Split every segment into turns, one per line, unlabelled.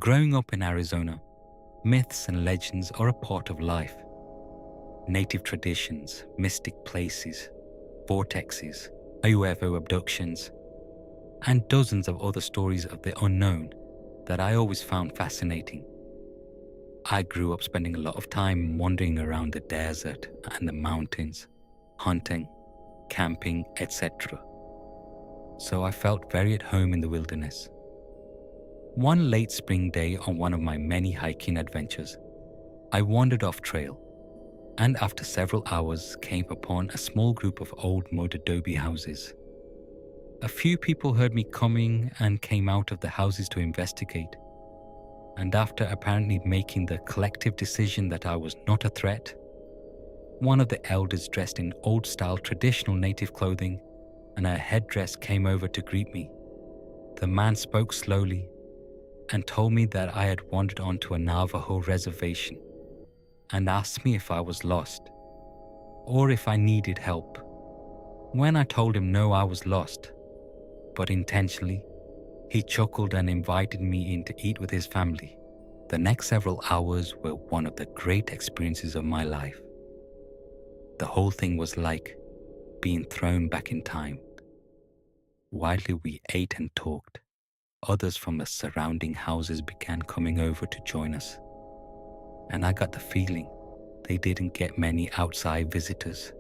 Growing up in Arizona, myths and legends are a part of life. Native traditions, mystic places, vortexes, UFO abductions, and dozens of other stories of the unknown that I always found fascinating. I grew up spending a lot of time wandering around the desert and the mountains, hunting, camping, etc. So I felt very at home in the wilderness. One late spring day on one of my many hiking adventures, I wandered off trail and after several hours came upon a small group of old mud adobe houses. A few people heard me coming and came out of the houses to investigate. And after apparently making the collective decision that I was not a threat, one of the elders dressed in old-style traditional native clothing and a headdress came over to greet me. The man spoke slowly and told me that I had wandered onto a Navajo reservation and asked me if I was lost or if I needed help. When I told him no, I was lost, but intentionally, he chuckled and invited me in to eat with his family. The next several hours were one of the great experiences of my life. The whole thing was like being thrown back in time. While we ate and talked, others from the surrounding houses began coming over to join us. And I got the feeling they didn't get many outside visitors.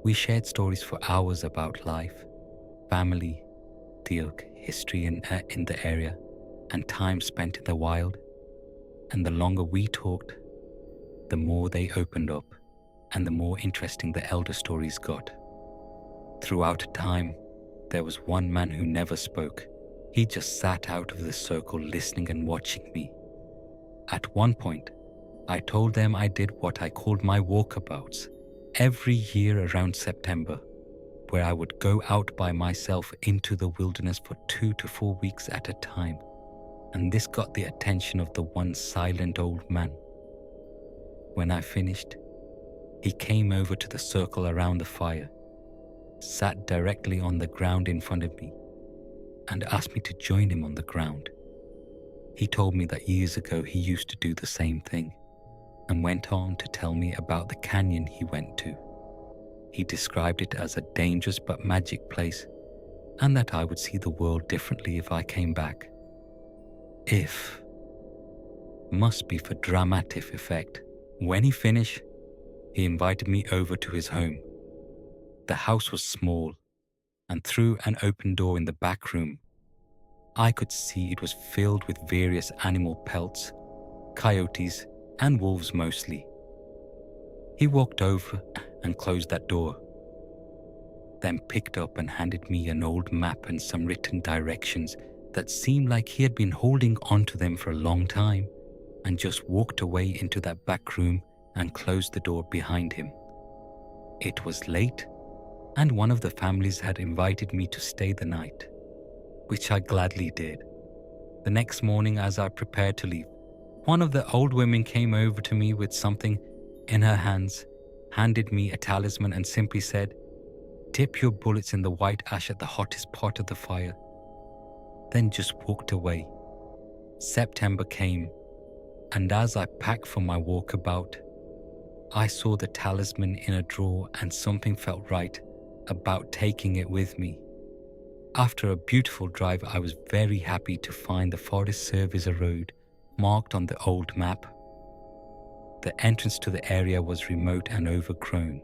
We shared stories for hours about life, family, the history in the area, and time spent in the wild. And the longer we talked, the more they opened up and the more interesting the elder stories got. Throughout time, there was one man who never spoke. He just sat out of the circle listening and watching me. At one point, I told them I did what I called my walkabouts every year around September, where I would go out by myself into the wilderness for 2 to 4 weeks at a time. And this got the attention of the one silent old man. When I finished, he came over to the circle around the fire, sat directly on the ground in front of me, and asked me to join him on the ground. He told me that years ago he used to do the same thing, and went on to tell me about the canyon he went to. He described it as a dangerous but magic place, and that I would see the world differently if I came back. If must be for dramatic effect. When he finished, he invited me over to his home. The house was small, and through an open door in the back room, I could see it was filled with various animal pelts, coyotes, and wolves mostly. He walked over and closed that door, then picked up and handed me an old map and some written directions that seemed like he had been holding onto them for a long time, and just walked away into that back room and closed the door behind him. It was late, and one of the families had invited me to stay the night, which I gladly did. The next morning, as I prepared to leave, one of the old women came over to me with something in her hands, handed me a talisman and simply said, "Dip your bullets in the white ash at the hottest part of the fire," then just walked away. September came, and as I packed for my walkabout, I saw the talisman in a drawer and something felt right about taking it with me. After a beautiful drive, I was very happy to find the Forest Service road marked on the old map. The entrance to the area was remote and overgrown,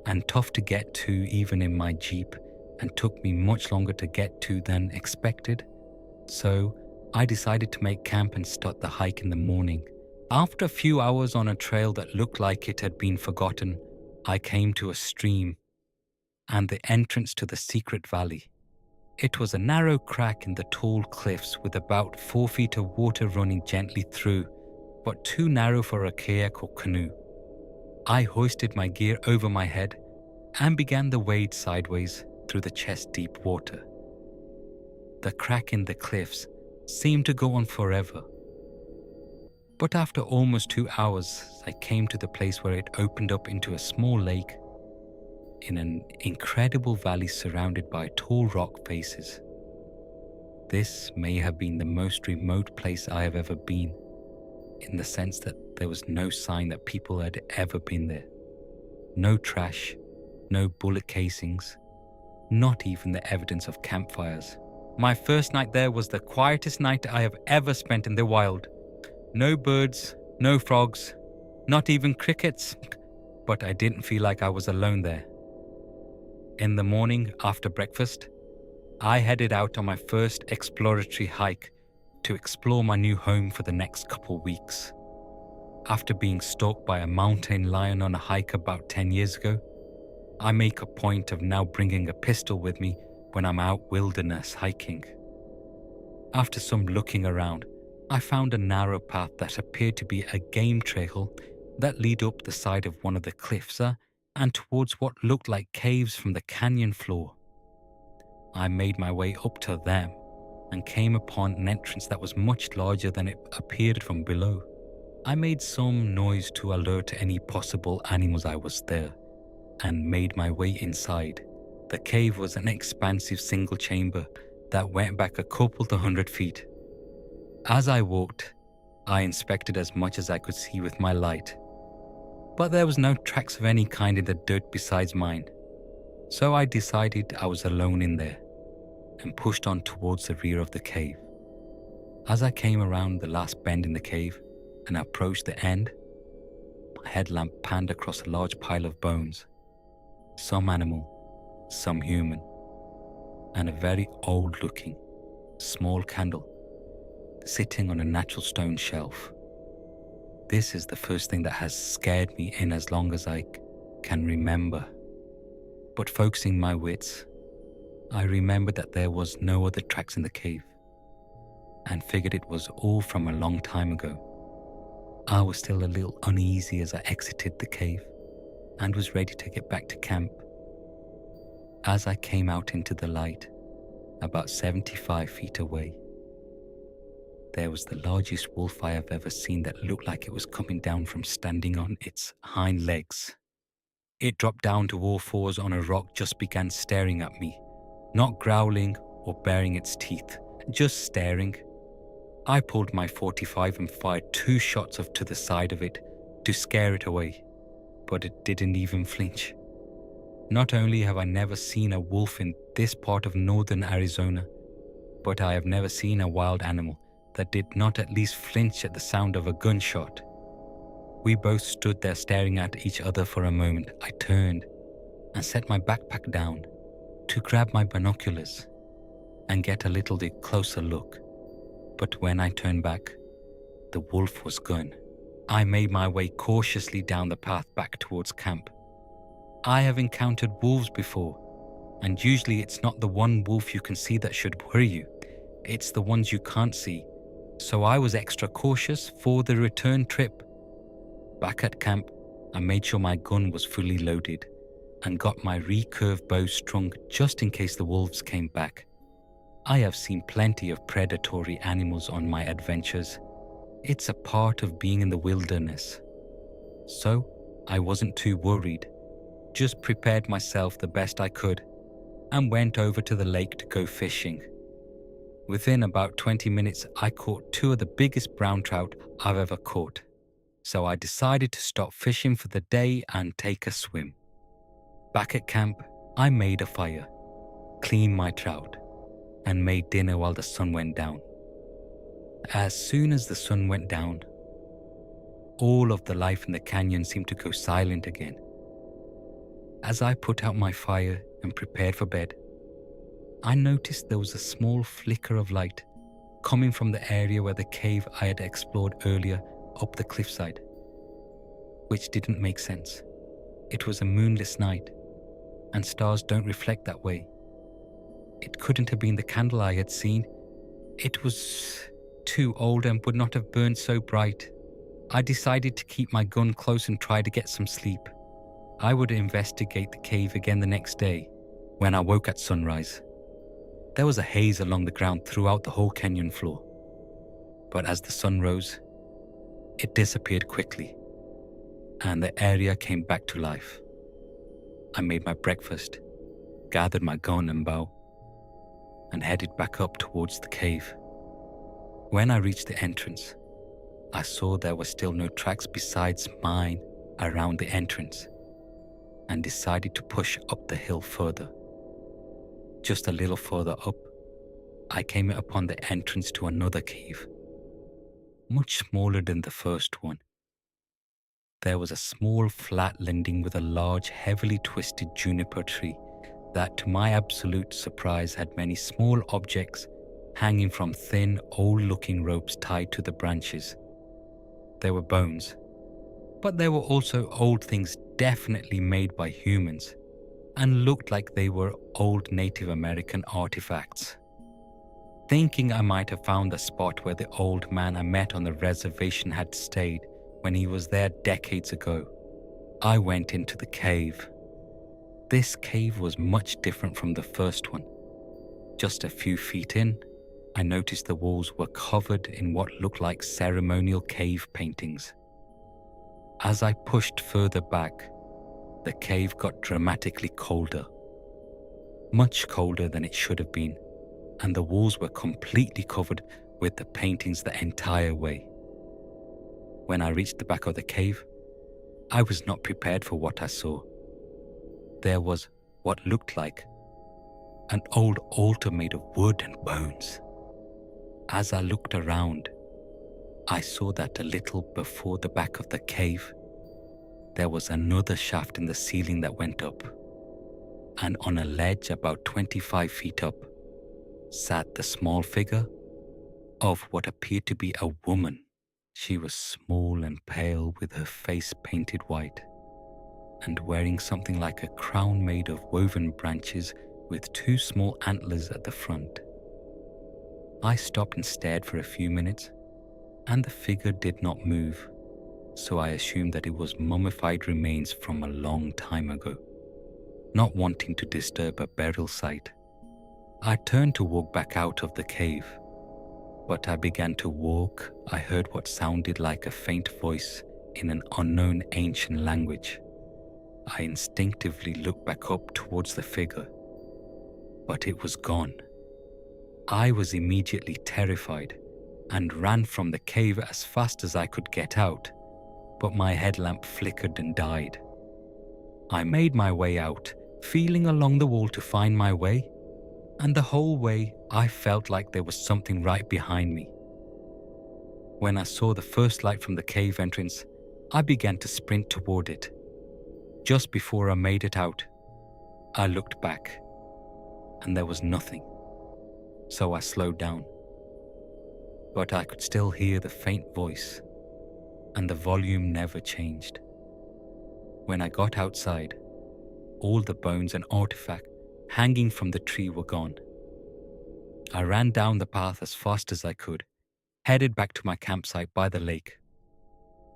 and tough to get to even in my Jeep, and took me much longer to get to than expected. So I decided to make camp and start the hike in the morning. After a few hours on a trail that looked like it had been forgotten, I came to a stream and the entrance to the secret valley. It was a narrow crack in the tall cliffs with about 4 feet of water running gently through, but too narrow for a kayak or canoe. I hoisted my gear over my head and began the wade sideways through the chest-deep water. The crack in the cliffs seemed to go on forever. But after almost 2 hours, I came to the place where it opened up into a small lake in an incredible valley surrounded by tall rock faces. This may have been the most remote place I have ever been, in the sense that there was no sign that people had ever been there. No trash, no bullet casings, not even the evidence of campfires. My first night there was the quietest night I have ever spent in the wild. No birds, no frogs, not even crickets, but I didn't feel like I was alone there. In the morning after breakfast, I headed out on my first exploratory hike to explore my new home for the next couple weeks. After being stalked by a mountain lion on a hike about 10 years ago, I make a point of now bringing a pistol with me when I'm out wilderness hiking. After some looking around, I found a narrow path that appeared to be a game trail that led up the side of one of the cliffs and towards what looked like caves from the canyon floor. I made my way up to them and came upon an entrance that was much larger than it appeared from below. I made some noise to alert any possible animals I was there and made my way inside. The cave was an expansive single chamber that went back a couple to 100 feet. As I walked, I inspected as much as I could see with my light, but there was no tracks of any kind in the dirt besides mine. So I decided I was alone in there and pushed on towards the rear of the cave. As I came around the last bend in the cave and approached the end, my headlamp panned across a large pile of bones, some animal, some human, and a very old-looking, small candle sitting on a natural stone shelf. This is the first thing that has scared me in as long as I can remember. But focusing my wits, I remembered that there was no other tracks in the cave and figured it was all from a long time ago. I was still a little uneasy as I exited the cave and was ready to get back to camp. As I came out into the light, about 75 feet away, there was the largest wolf I have ever seen that looked like it was coming down from standing on its hind legs. It dropped down to all fours on a rock, just began staring at me, not growling or baring its teeth, just staring. I pulled my .45 and fired 2 shots to the side of it to scare it away, but it didn't even flinch. Not only have I never seen a wolf in this part of northern Arizona, but I have never seen a wild animal that did not at least flinch at the sound of a gunshot. We both stood there staring at each other for a moment. I turned and set my backpack down to grab my binoculars and get a little bit closer look. But when I turned back, the wolf was gone. I made my way cautiously down the path back towards camp. I have encountered wolves before, and usually it's not the one wolf you can see that should worry you. It's the ones you can't see. So I was extra cautious for the return trip. Back at camp, I made sure my gun was fully loaded and got my recurve bow strung just in case the wolves came back. I have seen plenty of predatory animals on my adventures. It's a part of being in the wilderness. So I wasn't too worried, just prepared myself the best I could and went over to the lake to go fishing. Within about 20 minutes, I caught 2 of the biggest brown trout I've ever caught. So I decided to stop fishing for the day and take a swim. Back at camp, I made a fire, cleaned my trout, and made dinner while the sun went down. As soon as the sun went down, all of the life in the canyon seemed to go silent again. As I put out my fire and prepared for bed, I noticed there was a small flicker of light coming from the area where the cave I had explored earlier up the cliffside, which didn't make sense. It was a moonless night, and stars don't reflect that way. It couldn't have been the candle I had seen. It was too old and would not have burned so bright. I decided to keep my gun close and try to get some sleep. I would investigate the cave again the next day. When I woke at sunrise, there was a haze along the ground throughout the whole canyon floor. But as the sun rose, it disappeared quickly, and the area came back to life. I made my breakfast, gathered my gun and bow, and headed back up towards the cave. When I reached the entrance, I saw there were still no tracks besides mine around the entrance, and decided to push up the hill further. Just a little further up, I came upon the entrance to another cave, much smaller than the first one. There was a small flat landing with a large, heavily twisted juniper tree that, to my absolute surprise, had many small objects hanging from thin, old-looking ropes tied to the branches. There were bones, but there were also old things definitely made by humans and looked like they were old Native American artifacts. Thinking I might have found the spot where the old man I met on the reservation had stayed when he was there decades ago, I went into the cave. This cave was much different from the first one. Just a few feet in, I noticed the walls were covered in what looked like ceremonial cave paintings. As I pushed further back, the cave got dramatically colder. Much colder than it should have been, and the walls were completely covered with the paintings the entire way. When I reached the back of the cave, I was not prepared for what I saw. There was what looked like an old altar made of wood and bones. As I looked around, I saw that a little before the back of the cave, there was another shaft in the ceiling that went up, and on a ledge about 25 feet up sat the small figure of what appeared to be a woman. She was small and pale, with her face painted white, and wearing something like a crown made of woven branches with two small antlers at the front. I stopped and stared for a few minutes, and the figure did not move, so I assumed that it was mummified remains from a long time ago. Not wanting to disturb a burial site, I turned to walk back out of the cave. But I began to walk, I heard what sounded like a faint voice in an unknown ancient language. I instinctively looked back up towards the figure, but it was gone. I was immediately terrified and ran from the cave as fast as I could get out, but my headlamp flickered and died. I made my way out, feeling along the wall to find my way, and the whole way I felt like there was something right behind me. When I saw the first light from the cave entrance, I began to sprint toward it. Just before I made it out, I looked back, and there was nothing, so I slowed down. But I could still hear the faint voice, and the volume never changed. When I got outside, all the bones and artifacts hanging from the tree were gone. I ran down the path as fast as I could, headed back to my campsite by the lake.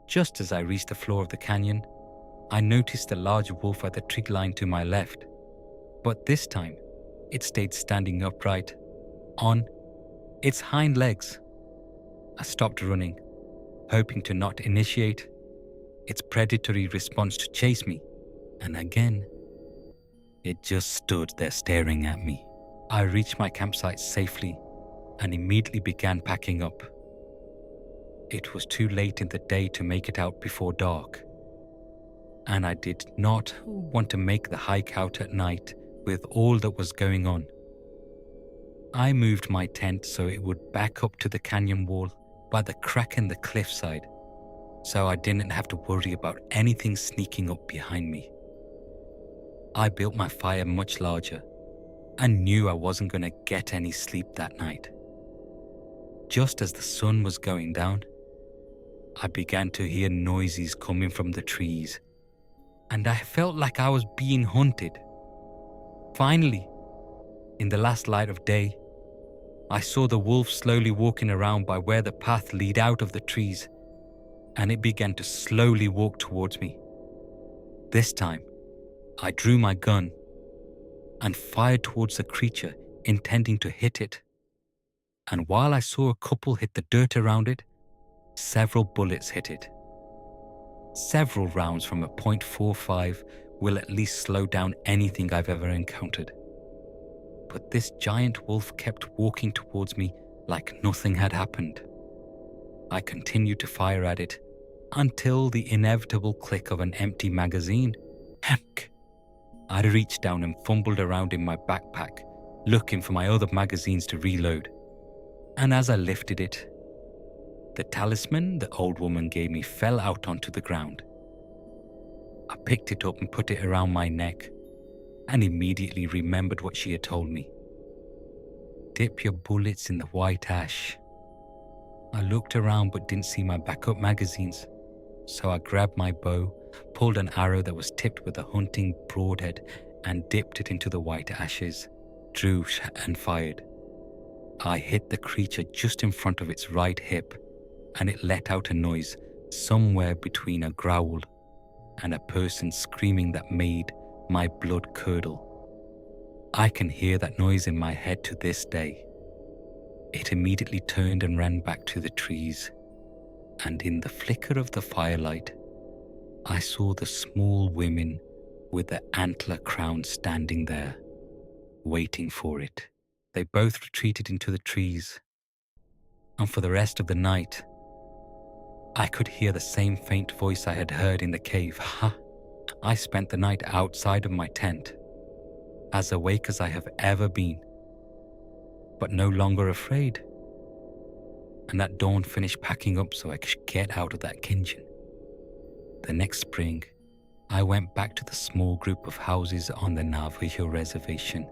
Just as I reached the floor of the canyon, I noticed a large wolf at the tree line to my left, but this time it stayed standing upright on its hind legs. I stopped running, hoping to not initiate its predatory response to chase me, and again, it just stood there staring at me. I reached my campsite safely and immediately began packing up. It was too late in the day to make it out before dark, and I did not want to make the hike out at night with all that was going on. I moved my tent so it would back up to the canyon wall by the crack in the cliffside, so I didn't have to worry about anything sneaking up behind me. I built my fire much larger and knew I wasn't going to get any sleep that night. Just as the sun was going down, I began to hear noises coming from the trees, and I felt like I was being hunted. Finally, in the last light of day, I saw the wolf slowly walking around by where the path led out of the trees, and it began to slowly walk towards me. This time, I drew my gun and fired towards the creature, intending to hit it. And while I saw a couple hit the dirt around it, several bullets hit it. Several rounds from a .45 will at least slow down anything I've ever encountered. but this giant wolf kept walking towards me like nothing had happened. I continued to fire at it until the inevitable click of an empty magazine. Heck! I reached down and fumbled around in my backpack, looking for my other magazines to reload. And as I lifted it, the talisman the old woman gave me fell out onto the ground. I picked it up and put it around my neck, and immediately remembered what she had told me. Dip your bullets in the white ash. I looked around but didn't see my backup magazines, so I grabbed my bow, pulled an arrow that was tipped with a hunting broadhead, and dipped it into the white ashes, drew and fired. I hit the creature just in front of its right hip, and it let out a noise somewhere between a growl and a person screaming that made my blood curdle. I can hear that noise in my head to this day. It immediately turned and ran back to the trees, and in the flicker of the firelight, I saw the small women with the antler crown standing there, waiting for it. They both retreated into the trees, and for the rest of the night, I could hear the same faint voice I had heard in the cave. I spent the night outside of my tent, as awake as I have ever been, but no longer afraid. And at dawn finished packing up so I could get out of that kitchen. The next spring, I went back to the small group of houses on the Navajo reservation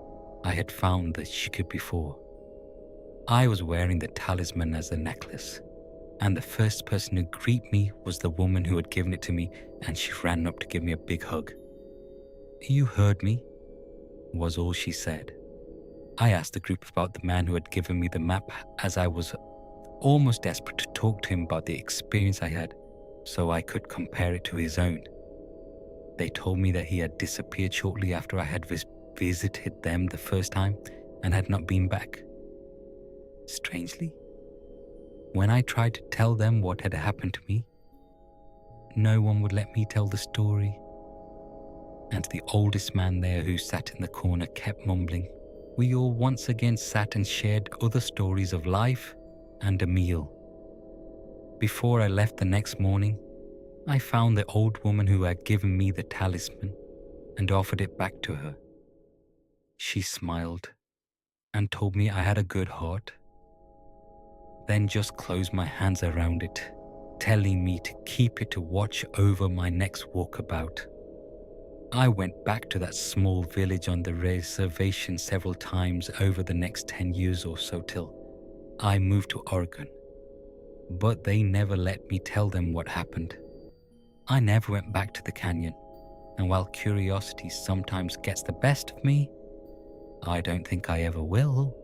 I had found the shika before. I was wearing the talisman as a necklace, and the first person to greet me was the woman who had given it to me, and she ran up to give me a big hug. "You heard me," was all she said. I asked the group about the man who had given me the map, as I was almost desperate to talk to him about the experience I had so I could compare it to his own. They told me that he had disappeared shortly after I had visited them the first time and had not been back. Strangely, when I tried to tell them what had happened to me, no one would let me tell the story. And the oldest man there who sat in the corner kept mumbling. We all once again sat and shared other stories of life and a meal. Before I left the next morning, I found the old woman who had given me the talisman and offered it back to her. She smiled and told me I had a good heart, then just closed my hands around it, telling me to keep it to watch over my next walkabout. I went back to that small village on the reservation several times over the next 10 years or so till I moved to Oregon, but they never let me tell them what happened. I never went back to the canyon, and while curiosity sometimes gets the best of me, I don't think I ever will.